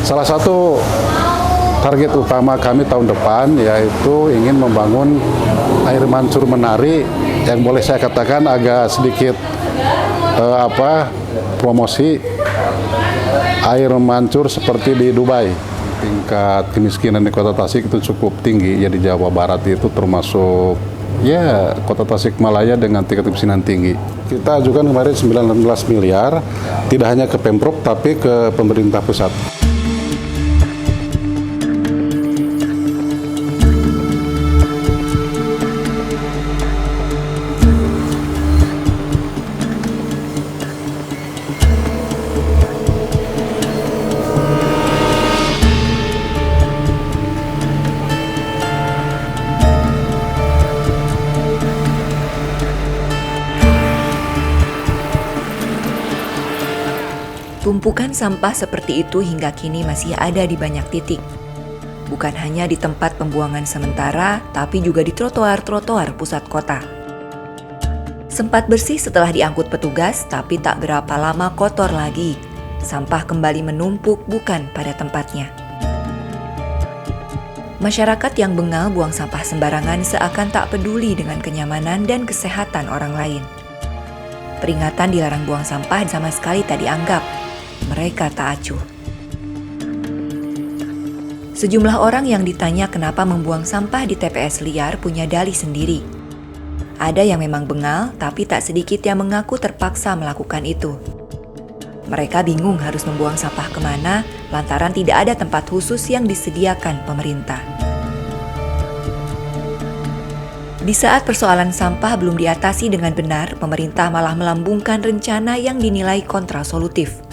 Salah satu target utama kami tahun depan yaitu ingin membangun air mancur menari yang boleh saya katakan agak sedikit promosi air mancur seperti di Dubai. Tingkat kemiskinan di Kota Tasik itu cukup tinggi, ya di Jawa Barat itu termasuk Kota Tasikmalaya dengan tingkat kemiskinan tinggi. Kita ajukan kemarin 19 miliar, tidak hanya ke Pemprov tapi ke pemerintah pusat. Tumpukan sampah seperti itu hingga kini masih ada di banyak titik. Bukan hanya di tempat pembuangan sementara, tapi juga di trotoar-trotoar pusat kota. Sempat bersih setelah diangkut petugas, tapi tak berapa lama kotor lagi. Sampah kembali menumpuk bukan pada tempatnya. Masyarakat yang bengal buang sampah sembarangan seakan tak peduli dengan kenyamanan dan kesehatan orang lain. Peringatan dilarang buang sampah sama sekali tak dianggap. Mereka tak acuh. Sejumlah orang yang ditanya kenapa membuang sampah di TPS liar punya dalih sendiri. Ada yang memang bengal, tapi tak sedikit yang mengaku terpaksa melakukan itu. Mereka bingung harus membuang sampah kemana, lantaran tidak ada tempat khusus yang disediakan pemerintah. Di saat persoalan sampah belum diatasi dengan benar, pemerintah malah melambungkan rencana yang dinilai kontrasolutif.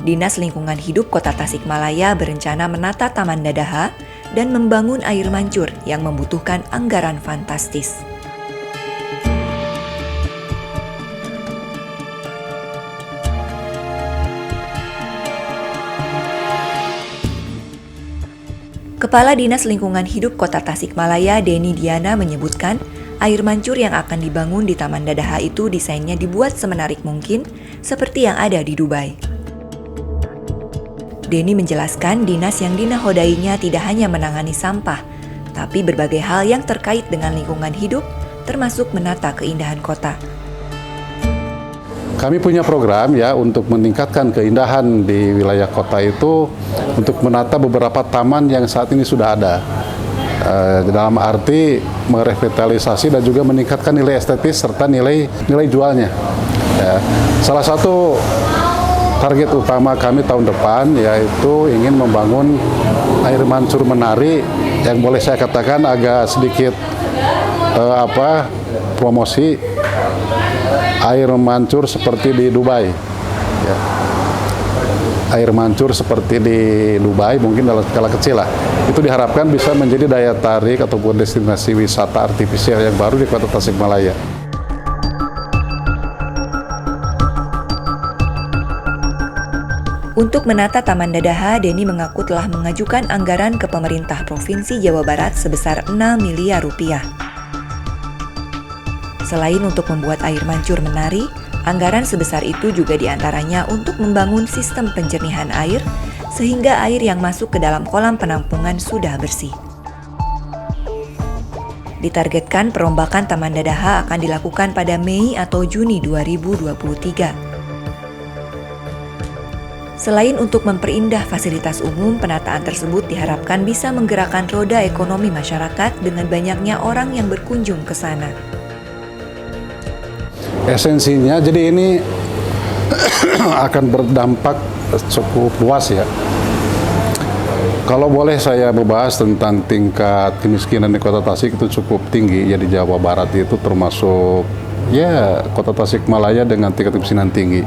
Dinas Lingkungan Hidup Kota Tasikmalaya berencana menata Taman Dadaha dan membangun air mancur yang membutuhkan anggaran fantastis. Kepala Dinas Lingkungan Hidup Kota Tasikmalaya, Denny Diana, menyebutkan air mancur yang akan dibangun di Taman Dadaha itu desainnya dibuat semenarik mungkin seperti yang ada di Dubai. Denny menjelaskan dinas yang dinahodainya tidak hanya menangani sampah, tapi berbagai hal yang terkait dengan lingkungan hidup, termasuk menata keindahan kota. Kami punya program untuk meningkatkan keindahan di wilayah kota itu untuk menata beberapa taman yang saat ini sudah ada. Dalam arti merevitalisasi dan juga meningkatkan nilai estetis serta nilai jualnya. Salah satu target utama kami tahun depan yaitu ingin membangun air mancur menari yang boleh saya katakan agak sedikit promosi air mancur seperti di Dubai. Air mancur seperti di Dubai mungkin dalam skala kecil lah. Itu diharapkan bisa menjadi daya tarik ataupun destinasi wisata artifisial yang baru di Kota Tasikmalaya. Untuk menata Taman Dadaha, Denny mengaku telah mengajukan anggaran ke pemerintah Provinsi Jawa Barat sebesar 6 miliar rupiah. Selain untuk membuat air mancur menari, anggaran sebesar itu juga diantaranya untuk membangun sistem penjernihan air, sehingga air yang masuk ke dalam kolam penampungan sudah bersih. Ditargetkan perombakan Taman Dadaha akan dilakukan pada Mei atau Juni 2023. Selain untuk memperindah fasilitas umum, penataan tersebut diharapkan bisa menggerakkan roda ekonomi masyarakat dengan banyaknya orang yang berkunjung ke sana. Esensinya, jadi ini akan berdampak cukup luas ya. Kalau boleh saya membahas tentang tingkat kemiskinan di Kota Tasik itu cukup tinggi, ya di Jawa Barat itu termasuk Kota Tasikmalaya dengan tingkat kemiskinan tinggi.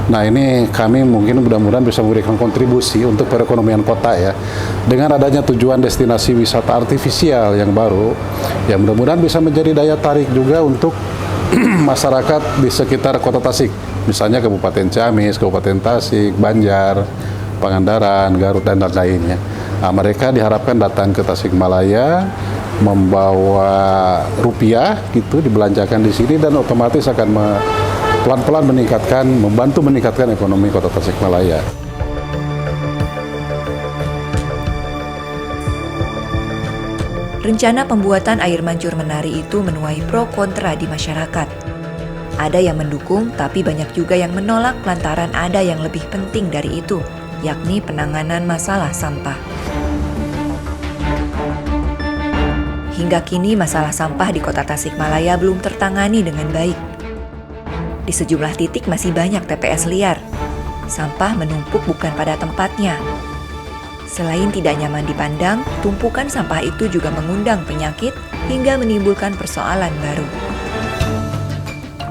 Nah ini kami mungkin mudah-mudahan bisa memberikan kontribusi untuk perekonomian kota ya. Dengan adanya tujuan destinasi wisata artifisial yang baru, ya mudah-mudahan bisa menjadi daya tarik juga untuk masyarakat di sekitar Kota Tasik. Misalnya Kabupaten Ciamis, Kabupaten Tasik, Banjar, Pangandaran, Garut, dan lain-lainnya. Nah, mereka diharapkan datang ke Tasikmalaya, membawa rupiah gitu, dibelanjakan di sini dan otomatis akan pelan-pelan membantu meningkatkan ekonomi Kota Tasikmalaya. Rencana pembuatan air mancur menari itu menuai pro kontra di masyarakat. Ada yang mendukung, tapi banyak juga yang menolak lantaran ada yang lebih penting dari itu, yakni penanganan masalah sampah. Hingga kini masalah sampah di Kota Tasikmalaya belum tertangani dengan baik. Di sejumlah titik masih banyak TPS liar. Sampah menumpuk bukan pada tempatnya. Selain tidak nyaman dipandang, tumpukan sampah itu juga mengundang penyakit hingga menimbulkan persoalan baru.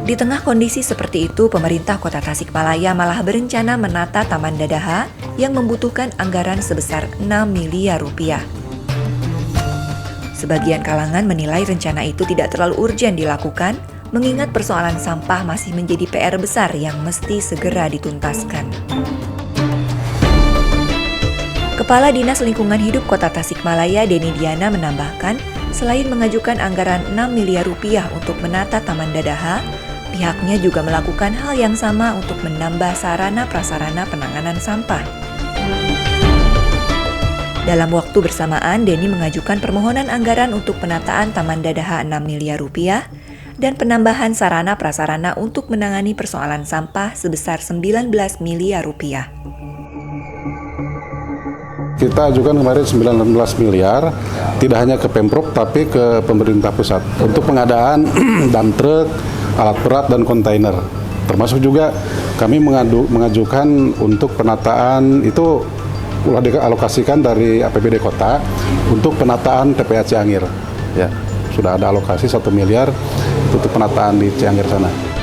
Di tengah kondisi seperti itu, pemerintah Kota Tasikmalaya malah berencana menata Taman Dadaha yang membutuhkan anggaran sebesar 6 miliar rupiah. Sebagian kalangan menilai rencana itu tidak terlalu urgen dilakukan, mengingat persoalan sampah masih menjadi PR besar yang mesti segera dituntaskan. Kepala Dinas Lingkungan Hidup Kota Tasikmalaya, Denny Diana, menambahkan, selain mengajukan anggaran 6 miliar rupiah untuk menata Taman Dadaha, pihaknya juga melakukan hal yang sama untuk menambah sarana prasarana penanganan sampah. Dalam waktu bersamaan, Denny mengajukan permohonan anggaran untuk penataan Taman Dadaha 6 miliar rupiah dan penambahan sarana prasarana untuk menangani persoalan sampah sebesar 19 miliar rupiah. Kita ajukan kemarin 19 miliar, tidak hanya ke Pemprov tapi ke pemerintah pusat untuk pengadaan dump truck, alat berat dan kontainer. Termasuk juga kami mengajukan untuk penataan itu sudah dialokasikan dari APBD Kota untuk penataan TPA Ciangir. Ya, sudah ada alokasi 1 miliar untuk penataan di Ciangir sana.